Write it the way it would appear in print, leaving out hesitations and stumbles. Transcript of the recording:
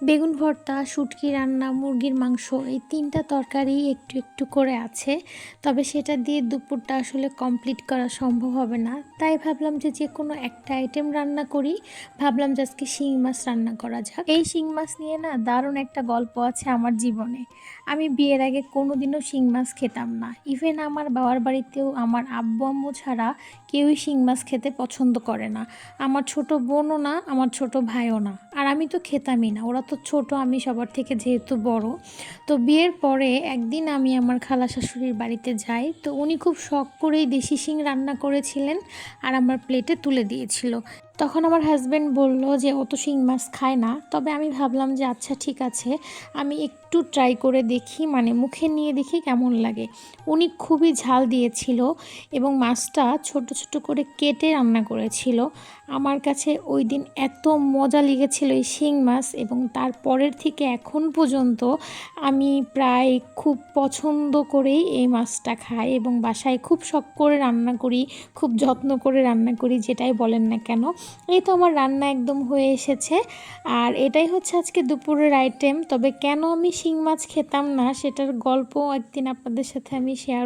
বেগুন ভর্তা, শুটকি রান্না, মুরগির মাংস এই ৩টা তরকারি একটু একটু করে আছে। তবে সেটা দিয়ে দুপুরটা আসলে কমপ্লিট করা সম্ভব হবে না। তাই ভাবলাম যে যেকোনো একটা আইটেম রান্না করি। ভাবলাম যে আজকে শিং মাছ রান্না করা যাক। এই শিং মাছ নিয়ে না দারুণ একটা গল্প আছে আমার জীবনে। আমি বিয়ের আগে কোনোদিনও শিং মাছ খেতাম না। ইভেন আমার বাবার বাড়িতেও আমার আব্বু আম্মু ছাড়া কেউই শিং মাছ খেতে পছন্দ করে না। আমার ছোট বোনও না, আমার ছোট ভাইও না। আর আমি তো খেতামই না, ওরা তো ছোট, আমি সবার থেকে যেহেতু বড়। তো বিয়ের পরে একদিন আমি আমার খালা শাশুড়ির বাড়িতে যাই, তো উনি খুব শখ করেই দেশি শিং রান্না করেছিলেন আর আমার প্লেটে তুলে দিয়েছিল। তখন আমার হাজব্যান্ড বলল যে ও তো শিং মাছ খায় না, তবে আমি ভাবলাম যে আচ্ছা ঠিক আছে, আমি একটু ট্রাই করে দেখি, মানে মুখে নিয়ে দেখি কেমন লাগে। উনি খুবই ঝাল দিয়েছিল এবং মাছটা ছোট ছোট করে কেটে রান্না করেছিল। আমার কাছে ওই দিন এত মজা লেগেছিল এই শিং মাছ, এবং তারপরের থেকে এখন পর্যন্ত আমি প্রায় খুব পছন্দ করেই এই মাছটা খাই এবং বাসায় খুব শখ করে রান্না করি, খুব যত্ন করে রান্না করি, যেটাই বলেন না কেন। এই তো আমার রান্না একদম হয়ে এসেছে, আর এটাই হচ্ছে আজকে দুপুরের আইটেম। তবে কেন আমি শিং মাছ খেতাম না সেটার গল্প একদিন আপনাদের সাথে আমি শেয়ার